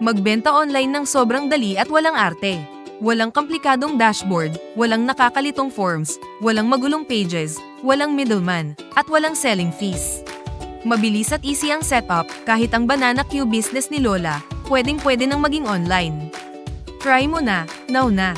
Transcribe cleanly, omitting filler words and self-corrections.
Magbenta online ng sobrang dali at walang arte. Walang komplikadong dashboard, walang nakakalitong forms, walang magulong pages, walang middleman, at walang selling fees. Mabilis at easy ang setup, kahit ang Banana Q business ni Lola, pwedeng-pwede nang maging online. Try mo na, now na!